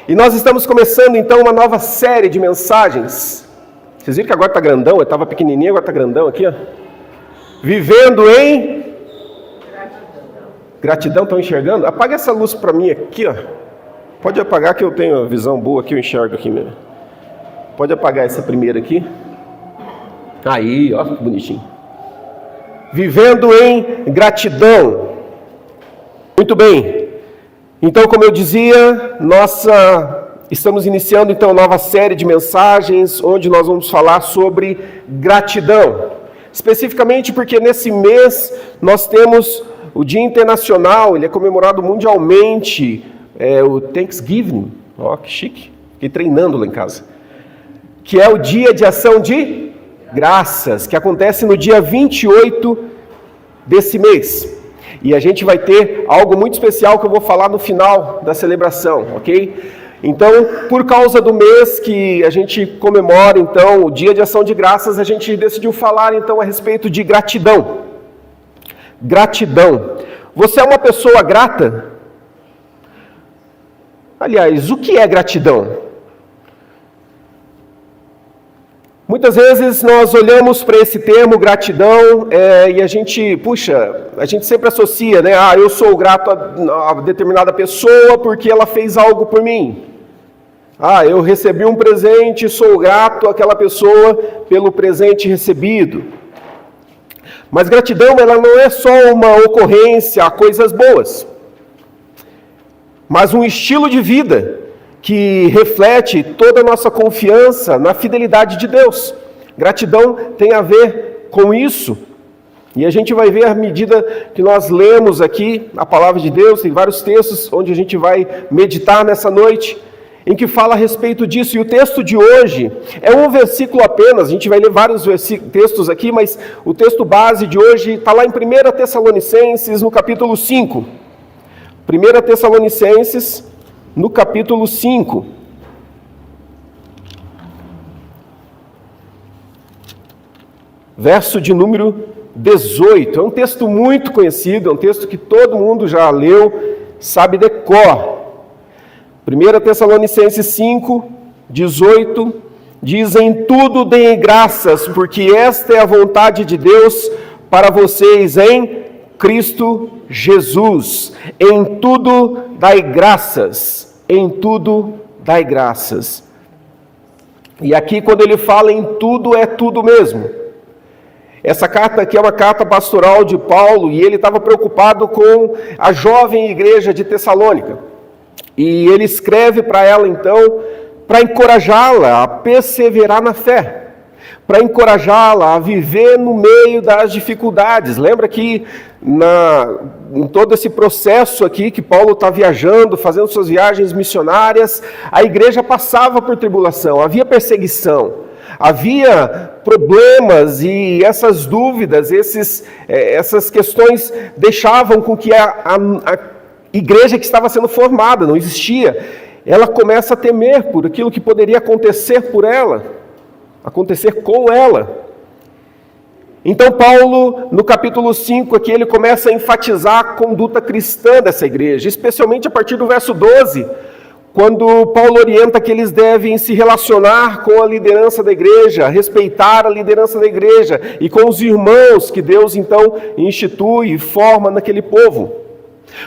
E nós estamos começando então uma nova série de mensagens. Vocês viram que agora está grandão? Eu estava pequenininho, agora está grandão aqui, ó. Vivendo em gratidão. Estão enxergando? Apaga essa luz para mim aqui, ó. Pode apagar que eu tenho a visão boa aqui, eu enxergo aqui mesmo. Pode apagar essa primeira aqui. Aí, ó, que bonitinho. Vivendo em gratidão. Muito bem. Então, como eu dizia, estamos iniciando então uma nova série de mensagens onde nós vamos falar sobre gratidão. Especificamente porque nesse mês nós temos o Dia Internacional, ele é comemorado mundialmente, o Thanksgiving, ó que chique, fiquei treinando lá em casa, que é o Dia de Ação de Graças, que acontece no dia 28 desse mês. E a gente vai ter algo muito especial que eu vou falar no final da celebração, ok? Então, por causa do mês que a gente comemora, então, o Dia de Ação de Graças, a gente decidiu falar, então, a respeito de gratidão. Gratidão. Você é uma pessoa grata? Aliás, o que é gratidão? Muitas vezes nós olhamos para esse termo gratidão e a gente sempre associa, né? Eu sou grato a determinada pessoa porque ela fez algo por mim. Eu recebi um presente, sou grato àquela pessoa pelo presente recebido. Mas gratidão, ela não é só uma ocorrência a coisas boas, mas um estilo de vida que reflete toda a nossa confiança na fidelidade de Deus. Gratidão tem a ver com isso. E a gente vai ver à medida que nós lemos aqui a palavra de Deus, tem vários textos onde a gente vai meditar nessa noite, em que fala a respeito disso. E o texto de hoje é um versículo apenas, a gente vai ler vários textos aqui, mas o texto base de hoje está lá em 1 Tessalonicenses, no capítulo 5. 1 Tessalonicenses, no capítulo 5, verso de número 18. É um texto muito conhecido, é um texto que todo mundo já leu, sabe de cor. 1 Tessalonicenses 5, 18, diz: em tudo deem graças, porque esta é a vontade de Deus para vocês em Cristo Jesus. Em tudo dai graças. Em tudo dai graças. E aqui, quando ele fala em tudo, é tudo mesmo. Essa carta aqui é uma carta pastoral de Paulo, e ele estava preocupado com a jovem igreja de Tessalônica. E ele escreve para ela, então, para encorajá-la a perseverar na fé, para encorajá-la a viver no meio das dificuldades. Lembra que em todo esse processo aqui que Paulo está viajando, fazendo suas viagens missionárias, a igreja passava por tribulação, havia perseguição, havia problemas, e essas dúvidas, essas questões deixavam com que a igreja que estava sendo formada, não existia, ela começa a temer por aquilo que poderia acontecer com ela. Então Paulo, no capítulo 5 aqui, ele começa a enfatizar a conduta cristã dessa igreja, especialmente a partir do verso 12, quando Paulo orienta que eles devem se relacionar com a liderança da igreja, respeitar a liderança da igreja e com os irmãos que Deus então institui e forma naquele povo.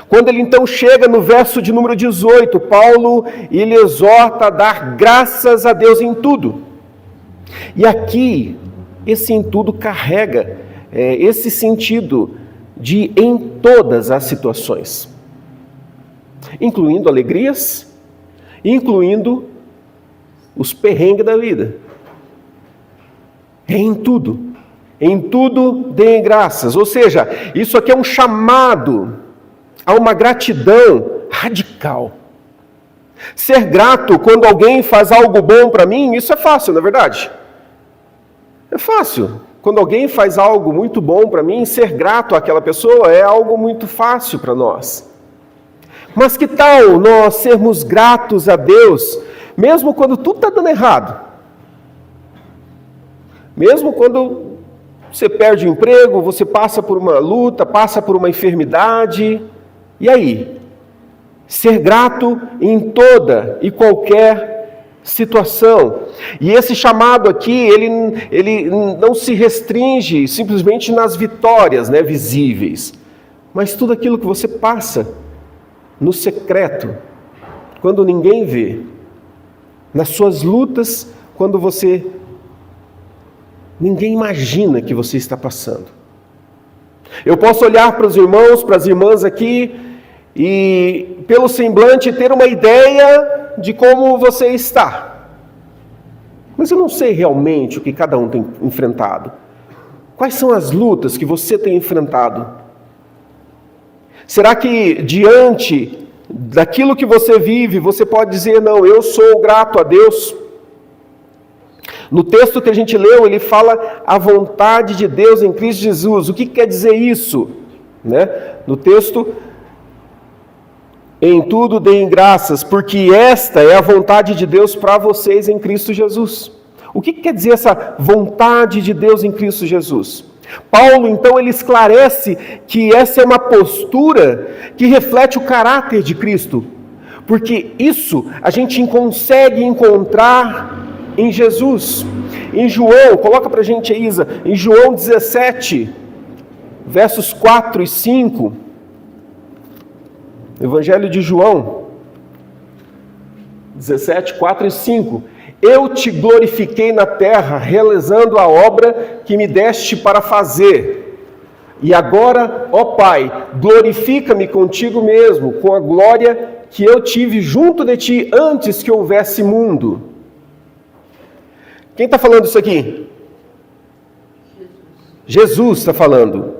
Quando ele então chega no verso de número 18, Paulo ele exorta a dar graças a Deus em tudo. E aqui, esse em tudo carrega esse sentido de em todas as situações, incluindo alegrias, incluindo os perrengues da vida. Em tudo deem graças. Ou seja, isso aqui é um chamado a uma gratidão radical. Ser grato quando alguém faz algo bom para mim, isso é fácil, não é verdade? É fácil. Quando alguém faz algo muito bom para mim, ser grato àquela pessoa é algo muito fácil para nós. Mas que tal nós sermos gratos a Deus, mesmo quando tudo está dando errado? Mesmo quando você perde o emprego, você passa por uma luta, passa por uma enfermidade, e aí? Ser grato em toda e qualquer situação. E esse chamado aqui, ele não se restringe simplesmente nas vitórias, né, visíveis, mas tudo aquilo que você passa no secreto, quando ninguém vê, nas suas lutas, quando ninguém imagina que você está passando. Eu posso olhar para os irmãos, para as irmãs aqui, e pelo semblante ter uma ideia de como você está. Mas eu não sei realmente o que cada um tem enfrentado. Quais são as lutas que você tem enfrentado? Será que diante daquilo que você vive, você pode dizer, não, eu sou grato a Deus? No texto que a gente leu, ele fala a vontade de Deus em Cristo Jesus. O que quer dizer isso? Né? No texto, em tudo deem graças, porque esta é a vontade de Deus para vocês em Cristo Jesus. O que quer dizer essa vontade de Deus em Cristo Jesus? Paulo, então, ele esclarece que essa é uma postura que reflete o caráter de Cristo, porque isso a gente consegue encontrar em Jesus. Em João, coloca para a gente aí, Isa, em João 17, versos 4 e 5, Evangelho de João 17, 4 e 5. Eu te glorifiquei na terra, realizando a obra que me deste para fazer. E agora, ó Pai, glorifica-me contigo mesmo, com a glória que eu tive junto de ti antes que houvesse mundo. Quem está falando isso aqui? Jesus está falando.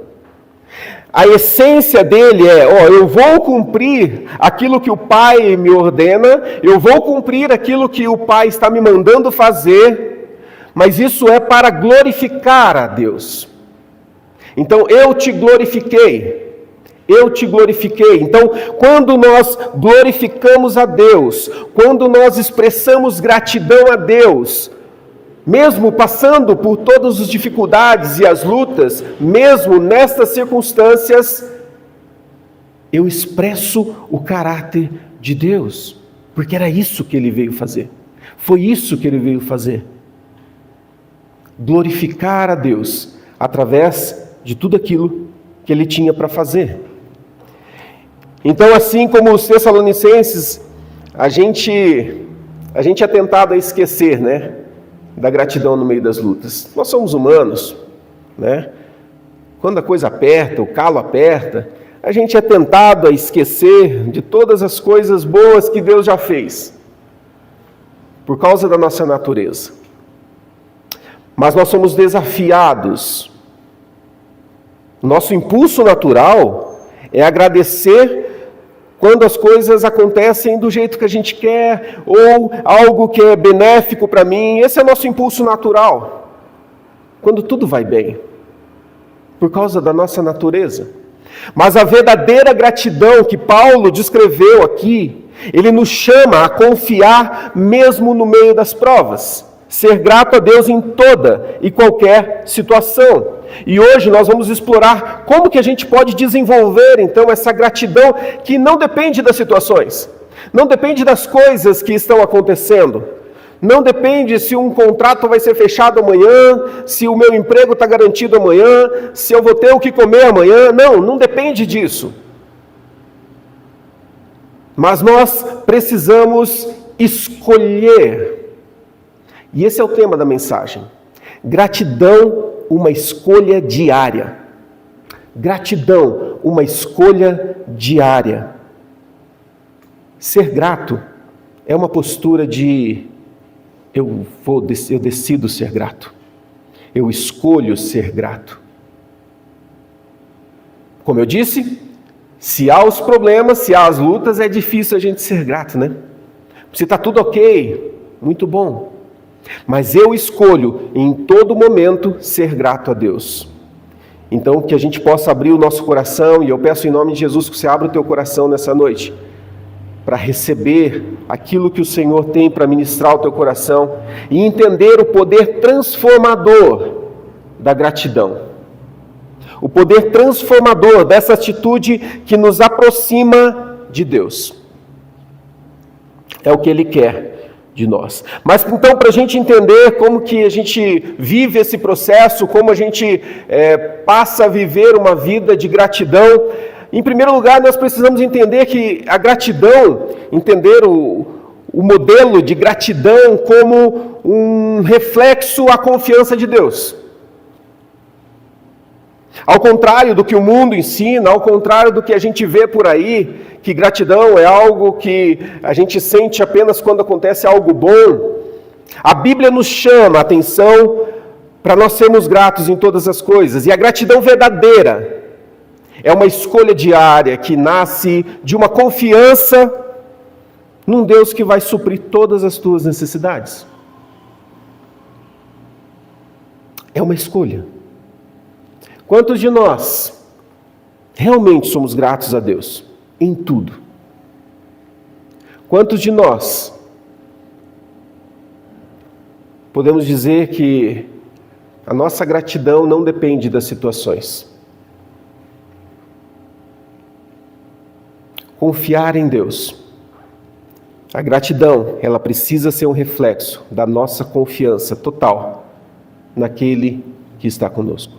A essência dele é, eu vou cumprir aquilo que o Pai me ordena, eu vou cumprir aquilo que o Pai está me mandando fazer, mas isso é para glorificar a Deus. Então, eu te glorifiquei. Então, quando nós glorificamos a Deus, quando nós expressamos gratidão a Deus, mesmo passando por todas as dificuldades e as lutas, mesmo nestas circunstâncias, eu expresso o caráter de Deus, porque era isso que ele veio fazer. Foi isso que ele veio fazer. Glorificar a Deus através de tudo aquilo que ele tinha para fazer. Então, assim como os Tessalonicenses, a gente é tentado a esquecer, né, da gratidão no meio das lutas. Nós somos humanos, né? Quando a coisa aperta, o calo aperta, a gente é tentado a esquecer de todas as coisas boas que Deus já fez, por causa da nossa natureza. Mas nós somos desafiados. Nosso impulso natural é agradecer quando as coisas acontecem do jeito que a gente quer, ou algo que é benéfico para mim. Esse é o nosso impulso natural. Quando tudo vai bem, por causa da nossa natureza. Mas a verdadeira gratidão que Paulo descreveu aqui, ele nos chama a confiar mesmo no meio das provas. Ser grato a Deus em toda e qualquer situação. E hoje nós vamos explorar como que a gente pode desenvolver, então, essa gratidão que não depende das situações, não depende das coisas que estão acontecendo, não depende se um contrato vai ser fechado amanhã, se o meu emprego está garantido amanhã, se eu vou ter o que comer amanhã. Não depende disso. Mas nós precisamos escolher. E esse é o tema da mensagem. Gratidão, uma escolha diária. Gratidão, uma escolha diária. Ser grato é uma postura de eu decido ser grato. Eu escolho ser grato. Como eu disse, se há os problemas, se há as lutas, é difícil a gente ser grato, né? Se está tudo ok, muito bom. Mas eu escolho em todo momento ser grato a Deus. Então que a gente possa abrir o nosso coração, e eu peço em nome de Jesus que você abra o teu coração nessa noite, para receber aquilo que o Senhor tem para ministrar ao teu coração, e entender o poder transformador da gratidão. O poder transformador dessa atitude que nos aproxima de Deus. É o que Ele quer de nós. Mas então, para a gente entender como que a gente vive esse processo, como a gente passa a viver uma vida de gratidão, em primeiro lugar, nós precisamos entender que a gratidão, entender o modelo de gratidão como um reflexo à confiança de Deus. Ao contrário do que o mundo ensina, ao contrário do que a gente vê por aí, que gratidão é algo que a gente sente apenas quando acontece algo bom, a Bíblia nos chama a atenção para nós sermos gratos em todas as coisas. E a gratidão verdadeira é uma escolha diária que nasce de uma confiança num Deus que vai suprir todas as tuas necessidades. É uma escolha. Quantos de nós realmente somos gratos a Deus em tudo? Quantos de nós podemos dizer que a nossa gratidão não depende das situações? Confiar em Deus. A gratidão, ela precisa ser um reflexo da nossa confiança total naquele que está conosco.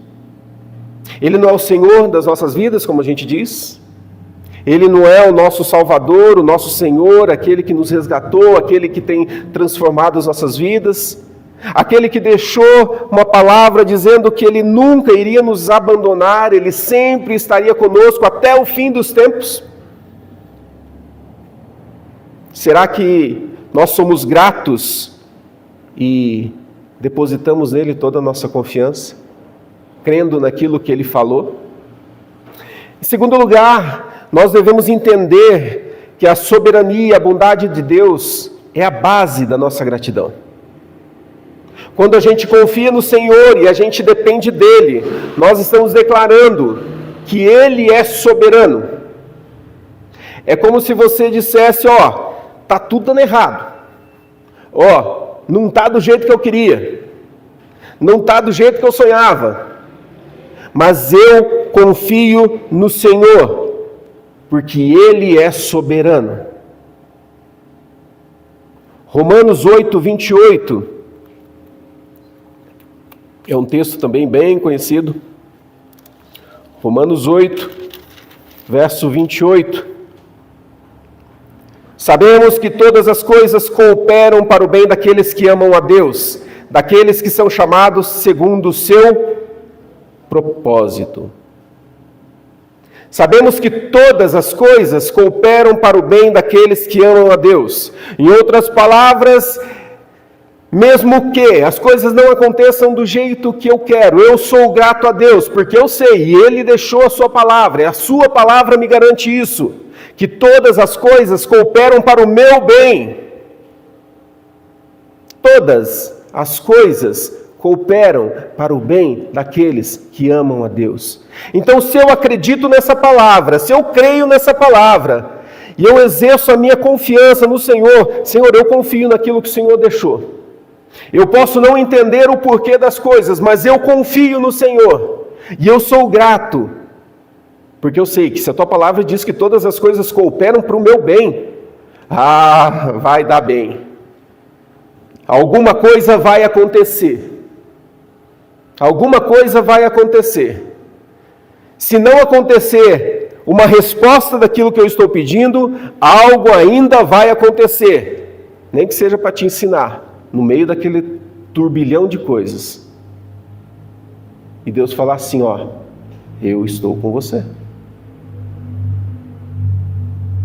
Ele não é o Senhor das nossas vidas, como a gente diz. Ele não é o nosso Salvador, o nosso Senhor, aquele que nos resgatou, aquele que tem transformado as nossas vidas, aquele que deixou uma palavra dizendo que Ele nunca iria nos abandonar, Ele sempre estaria conosco até o fim dos tempos. Será que nós somos gratos e depositamos nele toda a nossa confiança, crendo naquilo que Ele falou? Em segundo lugar, nós devemos entender que a soberania e a bondade de Deus é a base da nossa gratidão. Quando a gente confia no Senhor e a gente depende dEle, nós estamos declarando que Ele é soberano. É como se você dissesse, tá tudo dando errado. Não está do jeito que eu queria. Não está do jeito que eu sonhava. Mas eu confio no Senhor, porque Ele é soberano. Romanos 8, 28. É um texto também bem conhecido. Romanos 8, verso 28. Sabemos que todas as coisas cooperam para o bem daqueles que amam a Deus, daqueles que são chamados segundo o seu propósito. Sabemos que todas as coisas cooperam para o bem daqueles que amam a Deus. Em outras palavras, mesmo que as coisas não aconteçam do jeito que eu quero, eu sou grato a Deus, porque eu sei, e Ele deixou a sua palavra, e a sua palavra me garante isso, que todas as coisas cooperam para o meu bem. Todas as coisas cooperam para o bem daqueles que amam a Deus. Então, se eu acredito nessa palavra, se eu creio nessa palavra, e eu exerço a minha confiança no Senhor, Senhor, eu confio naquilo que o Senhor deixou. Eu posso não entender o porquê das coisas, mas eu confio no Senhor. E eu sou grato, porque eu sei que se a tua palavra diz que todas as coisas cooperam para o meu bem, vai dar bem. Alguma coisa vai acontecer. Alguma coisa vai acontecer. Se não acontecer uma resposta daquilo que eu estou pedindo, algo ainda vai acontecer. Nem que seja para te ensinar, no meio daquele turbilhão de coisas. E Deus falar assim, eu estou com você.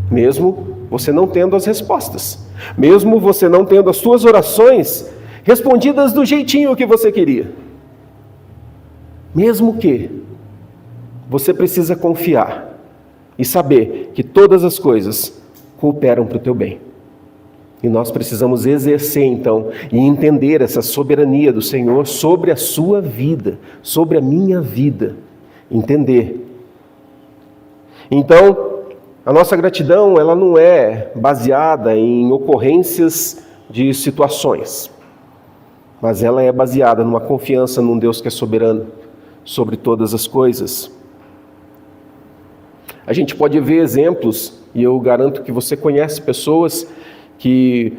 Mesmo você não tendo as respostas. Mesmo você não tendo as suas orações respondidas do jeitinho que você queria. Mesmo que você precisa confiar e saber que todas as coisas cooperam para o teu bem. E nós precisamos exercer então e entender essa soberania do Senhor sobre a sua vida, sobre a minha vida. Entender. Então, a nossa gratidão, ela não é baseada em ocorrências de situações, mas ela é baseada numa confiança num Deus que é soberano sobre todas as coisas. A gente pode ver exemplos, e eu garanto que você conhece pessoas que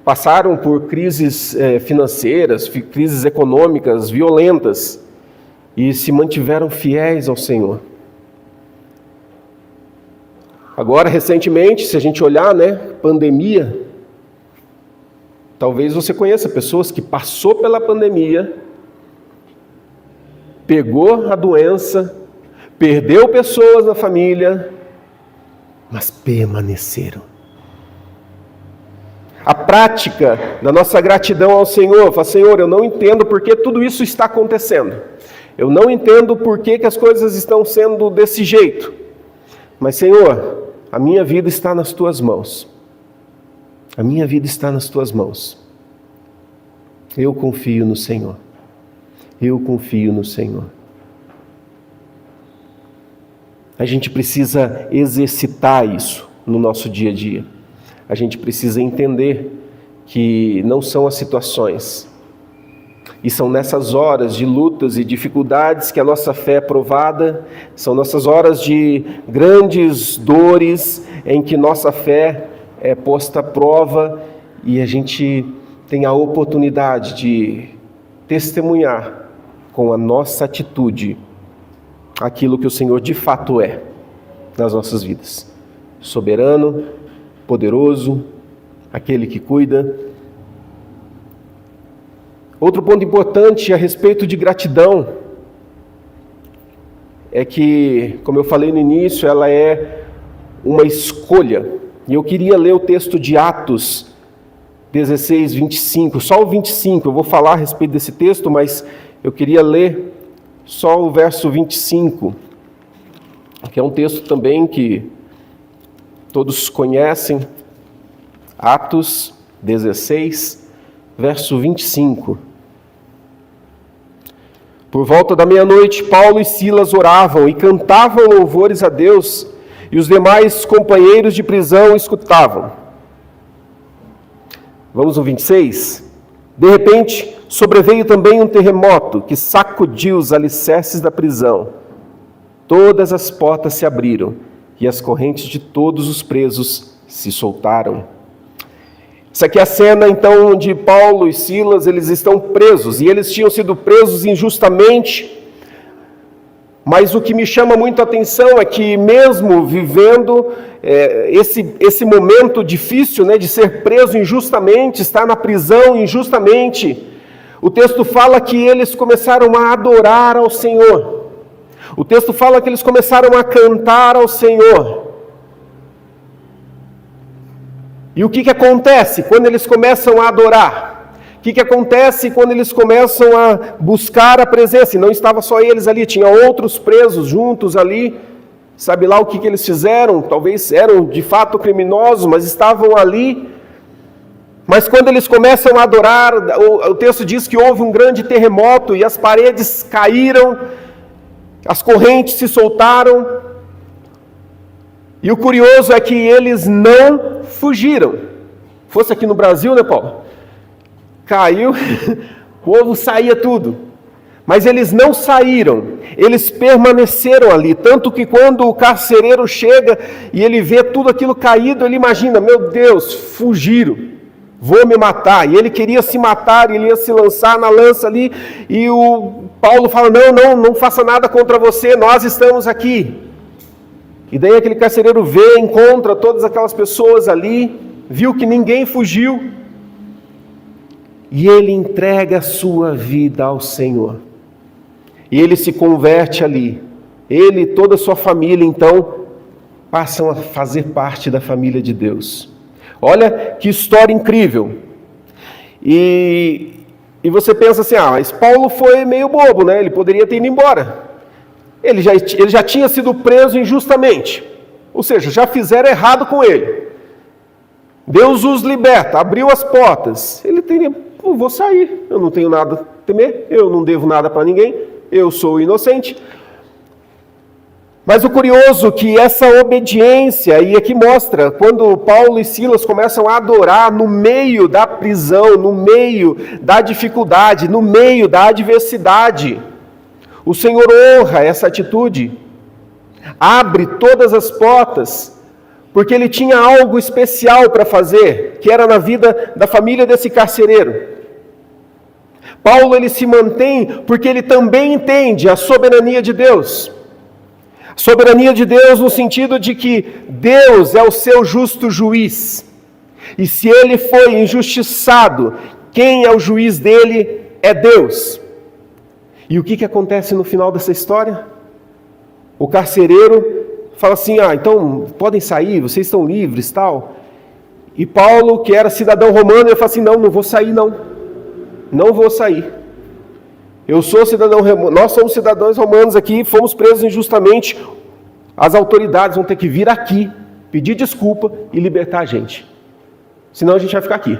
passaram por crises financeiras, crises econômicas violentas e se mantiveram fiéis ao Senhor. Agora, recentemente, se a gente olhar, pandemia, talvez você conheça pessoas que passou pela pandemia, pegou a doença, perdeu pessoas na família, mas permaneceram. A prática da nossa gratidão ao Senhor, fala: Senhor, eu não entendo por que tudo isso está acontecendo. Eu não entendo por que as coisas estão sendo desse jeito. Mas, Senhor, a minha vida está nas Tuas mãos. A minha vida está nas Tuas mãos. Eu confio no Senhor. Eu confio no Senhor. A gente precisa exercitar isso no nosso dia a dia. A gente precisa entender que não são as situações, e são nessas horas de lutas e dificuldades que a nossa fé é provada, são nessas horas de grandes dores em que nossa fé é posta à prova e a gente tem a oportunidade de testemunhar com a nossa atitude aquilo que o Senhor de fato é nas nossas vidas. Soberano, poderoso, aquele que cuida. Outro ponto importante a respeito de gratidão é que, como eu falei no início, ela é uma escolha. E eu queria ler o texto de Atos 16, 25, só o 25. Eu vou falar a respeito desse texto, mas eu queria ler só o verso 25, que é um texto também que todos conhecem. Atos 16, verso 25. Por volta da meia-noite, Paulo e Silas oravam e cantavam louvores a Deus, e os demais companheiros de prisão escutavam. Vamos ao 26? De repente, sobreveio também um terremoto que sacudiu os alicerces da prisão. Todas as portas se abriram e as correntes de todos os presos se soltaram. Essa aqui é a cena, então, onde Paulo e Silas, eles estão presos, e eles tinham sido presos injustamente, mas o que me chama muito a atenção é que mesmo vivendo esse momento difícil, de ser preso injustamente, estar na prisão injustamente, o texto fala que eles começaram a adorar ao Senhor, o texto fala que eles começaram a cantar ao Senhor. E o que acontece quando eles começam a adorar? O que acontece quando eles começam a buscar a presença? E não estava só eles ali, tinha outros presos juntos ali. Sabe lá o que eles fizeram? Talvez eram de fato criminosos, mas estavam ali. Mas quando eles começam a adorar, o texto diz que houve um grande terremoto e as paredes caíram, as correntes se soltaram. E o curioso é que eles não fugiram. Fosse aqui no Brasil, Paulo? Caiu, o povo saía tudo. Mas eles não saíram, eles permaneceram ali. Tanto que quando o carcereiro chega e ele vê tudo aquilo caído, ele imagina: meu Deus, fugiram, vou me matar. E ele queria se matar, ele ia se lançar na lança ali. E o Paulo fala: não faça nada contra você, nós estamos aqui. E daí aquele carcereiro vê, encontra todas aquelas pessoas ali, viu que ninguém fugiu, e ele entrega a sua vida ao Senhor. E ele se converte ali. Ele e toda a sua família, então, passam a fazer parte da família de Deus. Olha que história incrível. E você pensa assim: mas Paulo foi meio bobo, Ele poderia ter ido embora. Ele já tinha sido preso injustamente, ou seja, já fizeram errado com ele. Deus os liberta, abriu as portas. Ele teria: vou sair, eu não tenho nada a temer, eu não devo nada para ninguém, eu sou inocente. Mas o curioso é que essa obediência, e aqui mostra, quando Paulo e Silas começam a adorar no meio da prisão, no meio da dificuldade, no meio da adversidade, o Senhor honra essa atitude, abre todas as portas, porque ele tinha algo especial para fazer, que era na vida da família desse carcereiro. Paulo, ele se mantém porque ele também entende a soberania de Deus. Soberania de Deus no sentido de que Deus é o seu justo juiz. E se ele foi injustiçado, quem é o juiz dele é Deus. E o que acontece no final dessa história? O carcereiro fala assim, então podem sair, vocês estão livres, tal. E Paulo, que era cidadão romano, ele fala assim, não vou sair não vou sair. Eu sou cidadão romano, nós somos cidadãos romanos aqui, fomos presos injustamente, as autoridades vão ter que vir aqui, pedir desculpa e libertar a gente. Senão a gente vai ficar aqui.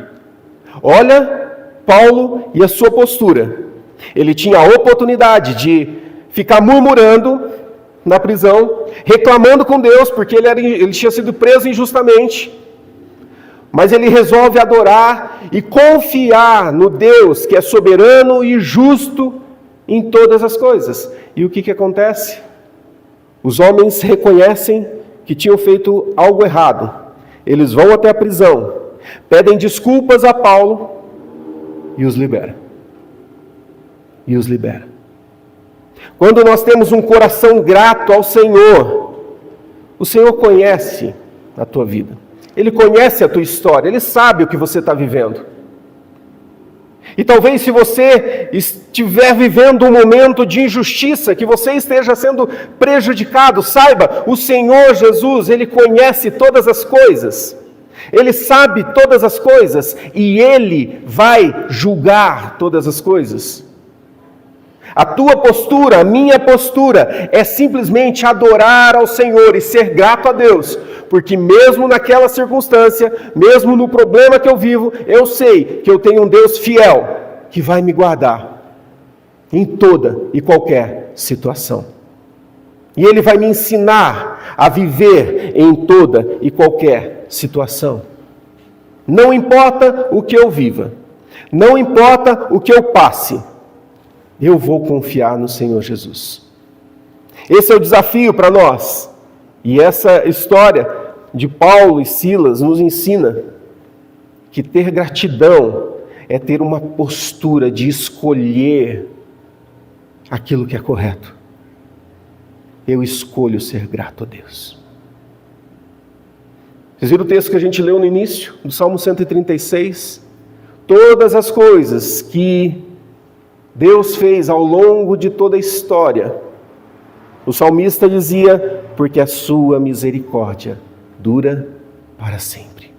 Olha Paulo e a sua postura. Ele tinha a oportunidade de ficar murmurando na prisão, reclamando com Deus, porque ele tinha sido preso injustamente. Mas ele resolve adorar e confiar no Deus que é soberano e justo em todas as coisas. E o que acontece? Os homens reconhecem que tinham feito algo errado. Eles vão até a prisão, pedem desculpas a Paulo e os libera. Quando nós temos um coração grato ao Senhor, o Senhor conhece a tua vida. Ele conhece a tua história, Ele sabe o que você está vivendo. E talvez se você estiver vivendo um momento de injustiça, que você esteja sendo prejudicado, saiba, o Senhor Jesus, Ele conhece todas as coisas. Ele sabe todas as coisas e Ele vai julgar todas as coisas. A tua postura, a minha postura, é simplesmente adorar ao Senhor e ser grato a Deus, porque mesmo naquela circunstância, mesmo no problema que eu vivo, eu sei que eu tenho um Deus fiel, que vai me guardar em toda e qualquer situação. E Ele vai me ensinar a viver em toda e qualquer situação. Não importa o que eu viva, não importa o que eu passe, eu vou confiar no Senhor Jesus. Esse é o desafio para nós. E essa história de Paulo e Silas nos ensina que ter gratidão é ter uma postura de escolher aquilo que é correto. Eu escolho ser grato a Deus. Vocês viram o texto que a gente leu no início, do Salmo 136? Todas as coisas que Deus fez ao longo de toda a história, o salmista dizia, porque a sua misericórdia dura para sempre.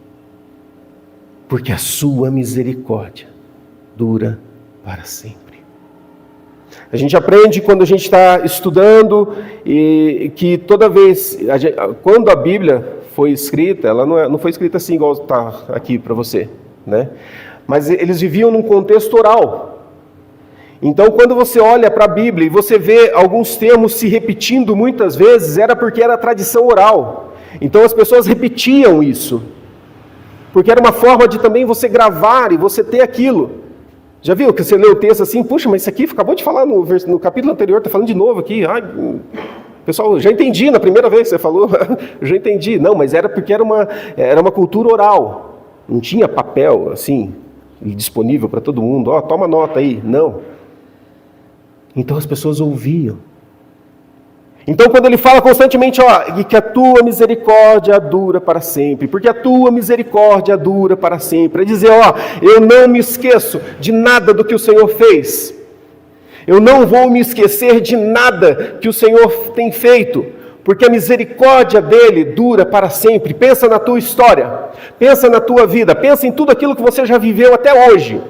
Porque a sua misericórdia dura para sempre. A gente aprende quando a gente está estudando e que toda vez, quando a Bíblia foi escrita, ela não foi escrita assim igual está aqui para você, né? Mas eles viviam num contexto oral. Então, quando você olha para a Bíblia e você vê alguns termos se repetindo muitas vezes, era porque era tradição oral. Então, as pessoas repetiam isso, porque era uma forma de também você gravar e você ter aquilo. Já viu que você lê o texto assim, puxa, mas isso aqui acabou de falar no capítulo anterior, está falando de novo aqui. Ai, pessoal, já entendi na primeira vez que você falou, já entendi. Não, mas era porque era uma cultura oral, não tinha papel assim, disponível para todo mundo. Toma nota aí. Não. Então as pessoas ouviam. Então quando ele fala constantemente, que a tua misericórdia dura para sempre, porque a tua misericórdia dura para sempre, é dizer, eu não me esqueço de nada do que o Senhor fez. Eu não vou me esquecer de nada que o Senhor tem feito, porque a misericórdia dele dura para sempre. Pensa na tua história, pensa na tua vida, pensa em tudo aquilo que você já viveu até hoje.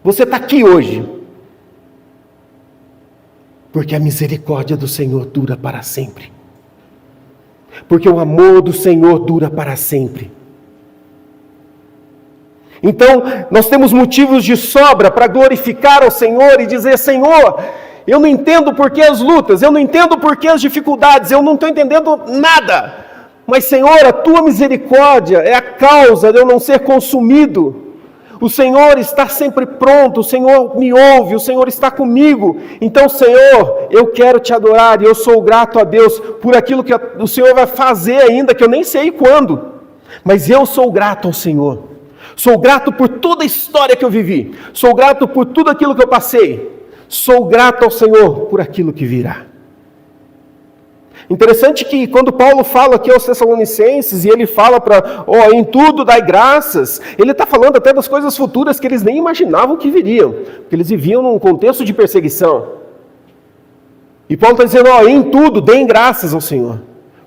Você está aqui hoje, porque a misericórdia do Senhor dura para sempre. Porque o amor do Senhor dura para sempre. Então, nós temos motivos de sobra para glorificar ao Senhor e dizer, Senhor, eu não entendo por que as lutas, eu não entendo por que as dificuldades, eu não estou entendendo nada. Mas, Senhor, a tua misericórdia é a causa de eu não ser consumido. O Senhor está sempre pronto, o Senhor me ouve, o Senhor está comigo. Então, Senhor, eu quero te adorar e eu sou grato a Deus por aquilo que o Senhor vai fazer ainda, que eu nem sei quando. Mas eu sou grato ao Senhor. Sou grato por toda a história que eu vivi. Sou grato por tudo aquilo que eu passei. Sou grato ao Senhor por aquilo que virá. Interessante que quando Paulo fala aqui aos Tessalonicenses, e ele fala para, em tudo dai graças, ele está falando até das coisas futuras que eles nem imaginavam que viriam, porque eles viviam num contexto de perseguição. E Paulo está dizendo, em tudo deem graças ao Senhor,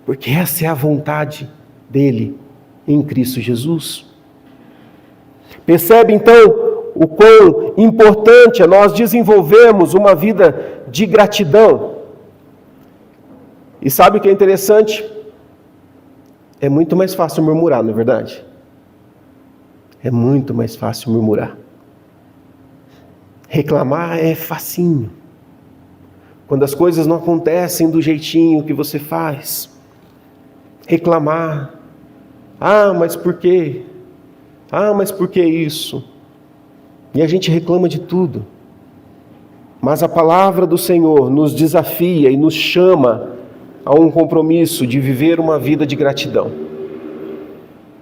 porque essa é a vontade dele em Cristo Jesus. Percebe então o quão importante é nós desenvolvermos uma vida de gratidão. E sabe o que é interessante? É muito mais fácil murmurar, não é verdade? É muito mais fácil murmurar. Reclamar é facinho. Quando as coisas não acontecem do jeitinho que você faz. Reclamar. Mas por quê? Mas por que isso? E a gente reclama de tudo. Mas a palavra do Senhor nos desafia e nos chama a um compromisso de viver uma vida de gratidão.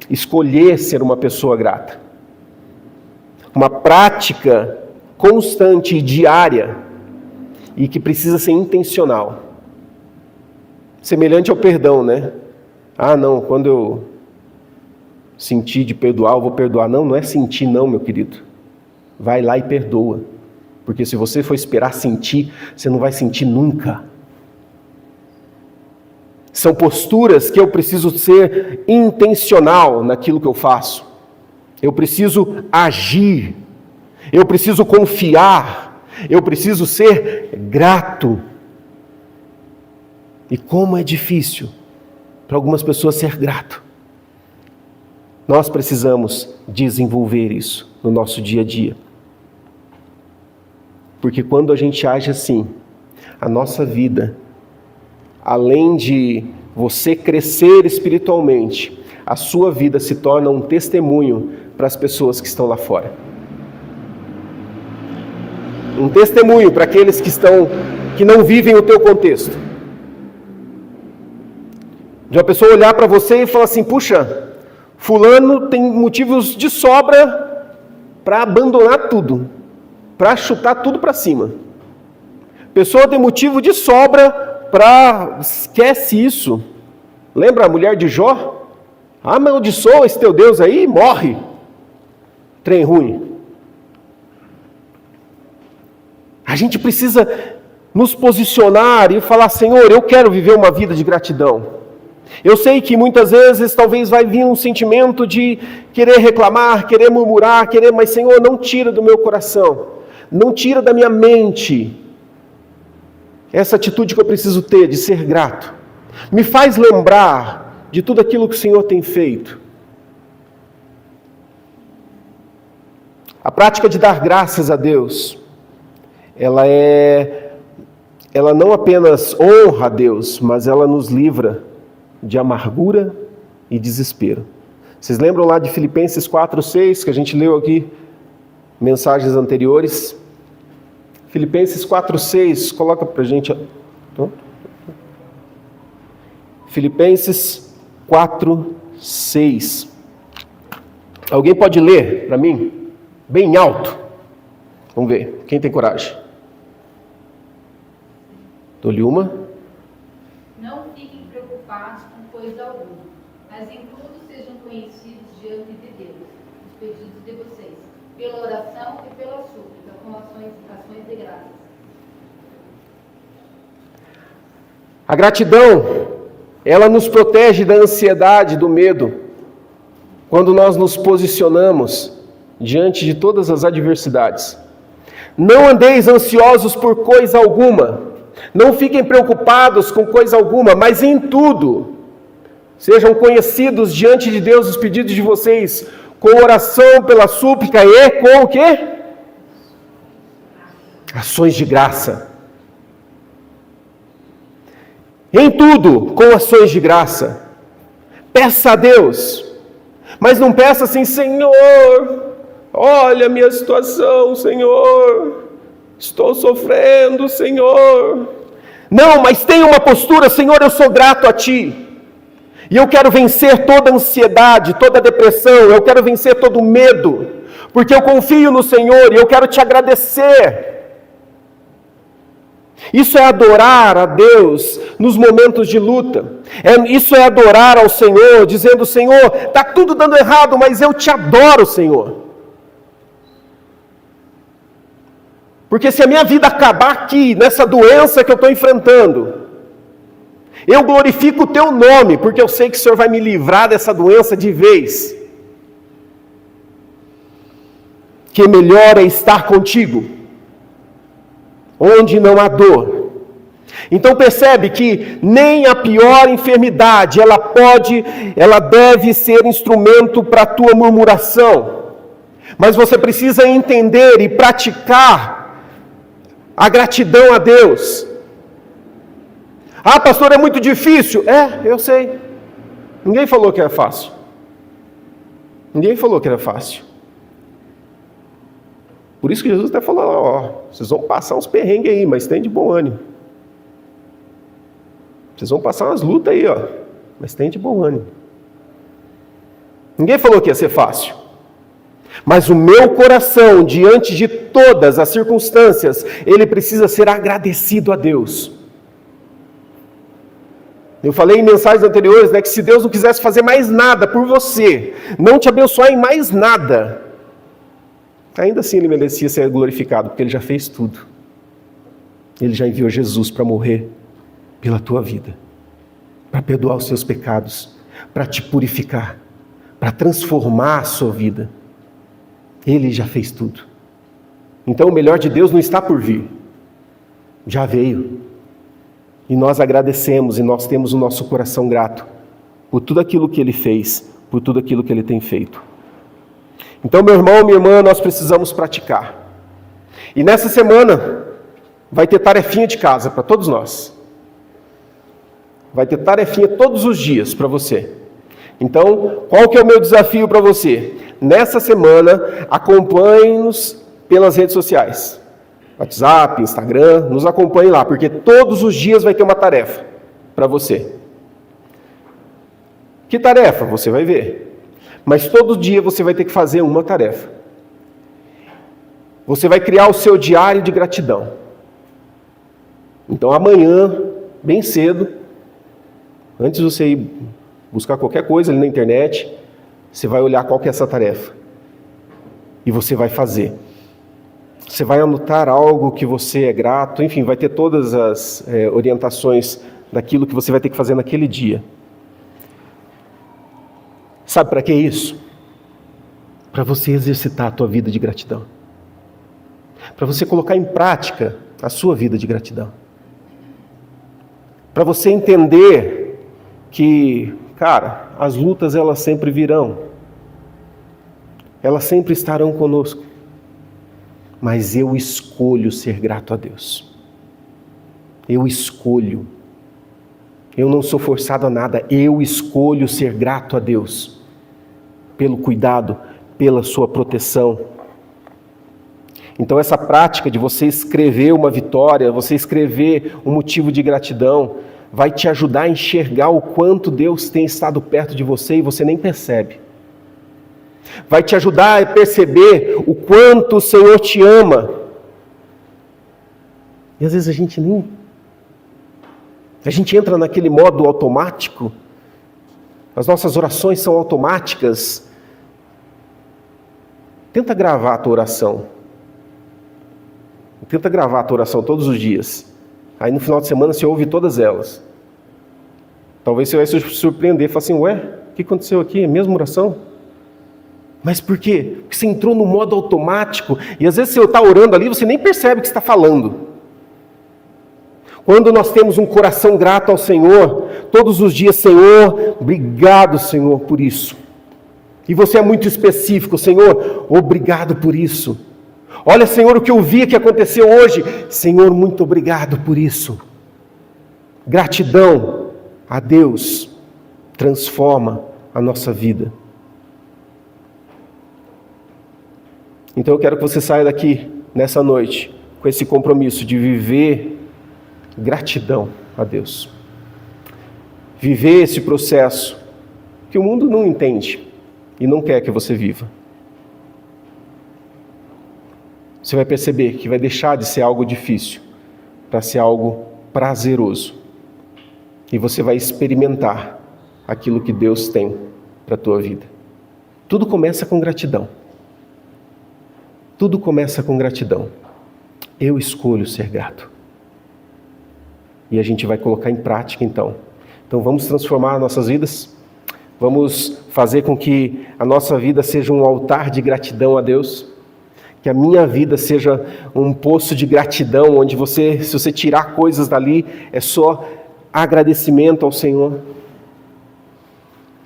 Escolher ser uma pessoa grata. Uma prática constante e diária e que precisa ser intencional. Semelhante ao perdão, né? Não, quando eu sentir de perdoar, eu vou perdoar. Não é sentir não, meu querido. Vai lá e perdoa. Porque se você for esperar sentir, você não vai sentir nunca. São posturas que eu preciso ser intencional naquilo que eu faço. Eu preciso agir. Eu preciso confiar. Eu preciso ser grato. E como é difícil para algumas pessoas ser grato. Nós precisamos desenvolver isso no nosso dia a dia. Porque quando a gente age assim, a nossa vida, além de você crescer espiritualmente, a sua vida se torna um testemunho para as pessoas que estão lá fora. Um testemunho para aqueles que não vivem o teu contexto. De uma pessoa olhar para você e falar assim, puxa, fulano tem motivos de sobra para abandonar tudo, para chutar tudo para cima. Pessoa tem motivo de sobra esquece isso. Lembra a mulher de Jó? Amaldiçoa esse teu Deus aí e morre. Trem ruim. A gente precisa nos posicionar e falar, Senhor, eu quero viver uma vida de gratidão. Eu sei que muitas vezes talvez vai vir um sentimento de querer reclamar, querer murmurar, mas Senhor, não tira do meu coração, não tira da minha mente essa atitude que eu preciso ter de ser grato. Me faz lembrar de tudo aquilo que o Senhor tem feito. A prática de dar graças a Deus, ela não apenas honra a Deus, mas ela nos livra de amargura e desespero. Vocês lembram lá de Filipenses 4:6, que a gente leu aqui, mensagens anteriores? Filipenses 4:6, coloca para a gente. Filipenses 4:6. Alguém pode ler para mim? Bem alto. Vamos ver, quem tem coragem? Dou-lhe uma. Não fiquem preocupados com coisa alguma, mas em tudo sejam conhecidos diante de Deus, os pedidos de vocês, pela oração e pela súplica, com ações de graças. A gratidão, ela nos protege da ansiedade, do medo, quando nós nos posicionamos diante de todas as adversidades. Não andeis ansiosos por coisa alguma, não fiquem preocupados com coisa alguma, mas em tudo, sejam conhecidos diante de Deus os pedidos de vocês, com oração, pela súplica e com o quê? Ações de graça. Em tudo, com ações de graça. Peça a Deus, mas não peça assim, Senhor, Olha a minha situação, Senhor. Estou sofrendo, Senhor. Não, mas tenha uma postura, Senhor, eu sou grato a Ti. E eu quero vencer toda a ansiedade, toda a depressão, eu quero vencer todo o medo, porque eu confio no Senhor e eu quero Te agradecer. Isso é adorar a Deus nos momentos de luta. Isso é adorar ao Senhor, dizendo, Senhor, está tudo dando errado, mas eu Te adoro, Senhor. Porque se a minha vida acabar aqui, nessa doença que eu estou enfrentando, eu glorifico o Teu nome, porque eu sei que o Senhor vai me livrar dessa doença de vez. Que melhor é estar contigo, onde não há dor. Então percebe que nem a pior enfermidade, ela deve ser instrumento para a tua murmuração. Mas você precisa entender e praticar a gratidão a Deus. Ah, pastor, é muito difícil. Eu sei. Ninguém falou que era fácil. Ninguém falou que era fácil. Por isso que Jesus até falou, vocês vão passar uns perrengues aí, mas tem de bom ânimo. Vocês vão passar umas lutas aí, mas tem de bom ânimo. Ninguém falou que ia ser fácil. Mas o meu coração, diante de todas as circunstâncias, ele precisa ser agradecido a Deus. Eu falei em mensagens anteriores, que se Deus não quisesse fazer mais nada por você, não te abençoar em mais nada, ainda assim ele merecia ser glorificado, porque ele já fez tudo. Ele já enviou Jesus para morrer pela tua vida, para perdoar os seus pecados, para te purificar, para transformar a sua vida. Ele já fez tudo. Então o melhor de Deus não está por vir. Já veio. E nós agradecemos e nós temos o nosso coração grato por tudo aquilo que Ele fez, por tudo aquilo que Ele tem feito. Então, meu irmão, minha irmã, nós precisamos praticar. E nessa semana vai ter tarefinha de casa para todos nós. Vai ter tarefinha todos os dias para você. Então, qual que é o meu desafio para você? Nessa semana, acompanhe-nos pelas redes sociais. WhatsApp, Instagram, nos acompanhe lá, porque todos os dias vai ter uma tarefa para você. Que tarefa? Você vai ver. Mas todo dia você vai ter que fazer uma tarefa. Você vai criar o seu diário de gratidão. Então amanhã, bem cedo, antes de você ir buscar qualquer coisa ali na internet, você vai olhar qual que é essa tarefa. E você vai fazer. Você vai anotar algo que você é grato, enfim, vai ter todas as orientações daquilo que você vai ter que fazer naquele dia. Sabe para que isso? Para você exercitar a tua vida de gratidão. Para você colocar em prática a sua vida de gratidão. Para você entender que, cara, as lutas elas sempre virão. Elas sempre estarão conosco. Mas eu escolho ser grato a Deus. Eu escolho. Eu não sou forçado a nada. Eu escolho ser grato a Deus. Pelo cuidado, pela sua proteção. Então essa prática de você escrever uma vitória, você escrever um motivo de gratidão, vai te ajudar a enxergar o quanto Deus tem estado perto de você e você nem percebe. Vai te ajudar a perceber o quanto o Senhor te ama. E às vezes a gente entra naquele modo automático. As nossas orações são automáticas. Tenta gravar a tua oração. Tenta gravar a tua oração todos os dias. Aí no final de semana você ouve todas elas. Talvez você vai se surpreender e falar assim, o que aconteceu aqui? É a mesma oração? Mas por quê? Porque você entrou no modo automático e às vezes você está orando ali, você nem percebe o que está falando. Quando nós temos um coração grato ao Senhor, todos os dias, Senhor, obrigado, Senhor, por isso. E você é muito específico, Senhor, obrigado por isso. Olha, Senhor, o que eu vi que aconteceu hoje. Senhor, muito obrigado por isso. Gratidão a Deus transforma a nossa vida. Então eu quero que você saia daqui nessa noite com esse compromisso de viver gratidão a Deus. Viver esse processo que o mundo não entende e não quer que você viva. Você vai perceber que vai deixar de ser algo difícil para ser algo prazeroso. E você vai experimentar aquilo que Deus tem para a tua vida. Tudo começa com gratidão. Tudo começa com gratidão. Eu escolho ser grato. E a gente vai colocar em prática então. Então vamos transformar nossas vidas. Vamos fazer com que a nossa vida seja um altar de gratidão a Deus. Que a minha vida seja um poço de gratidão, onde se você tirar coisas dali, é só agradecimento ao Senhor.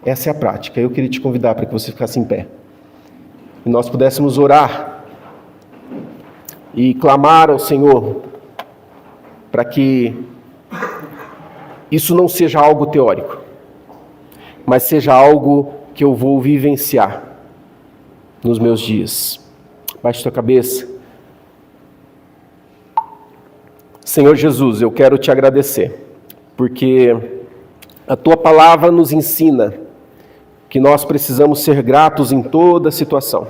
Essa é a prática. Eu queria te convidar para que você ficasse em pé. E nós pudéssemos orar e clamar ao Senhor para que isso não seja algo teórico, mas seja algo que eu vou vivenciar nos meus dias. Baixe tua cabeça. Senhor Jesus, eu quero te agradecer, porque a tua palavra nos ensina que nós precisamos ser gratos em toda situação,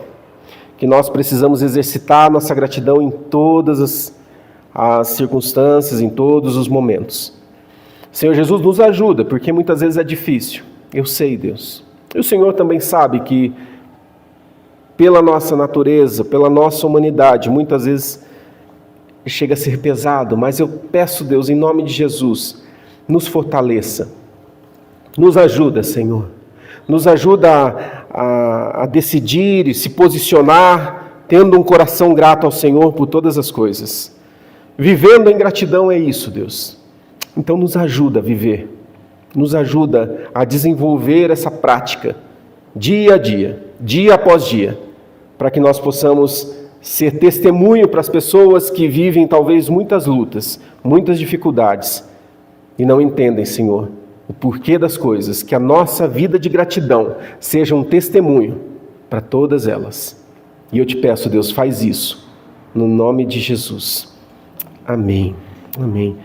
que nós precisamos exercitar nossa gratidão em todas as circunstâncias, em todos os momentos. Senhor Jesus, nos ajuda, porque muitas vezes é difícil. Eu sei, Deus. E o Senhor também sabe que pela nossa natureza, pela nossa humanidade, muitas vezes chega a ser pesado, mas eu peço, Deus, em nome de Jesus, nos fortaleça. Nos ajuda, Senhor. Nos ajuda a decidir e se posicionar, tendo um coração grato ao Senhor por todas as coisas. Vivendo em gratidão é isso, Deus. Então nos ajuda a viver. Nos ajuda a desenvolver essa prática, dia a dia, dia após dia, para que nós possamos ser testemunho para as pessoas que vivem talvez muitas lutas, muitas dificuldades, e não entendem, Senhor, o porquê das coisas, que a nossa vida de gratidão seja um testemunho para todas elas. E eu te peço, Deus, faz isso, no nome de Jesus. Amém. Amém.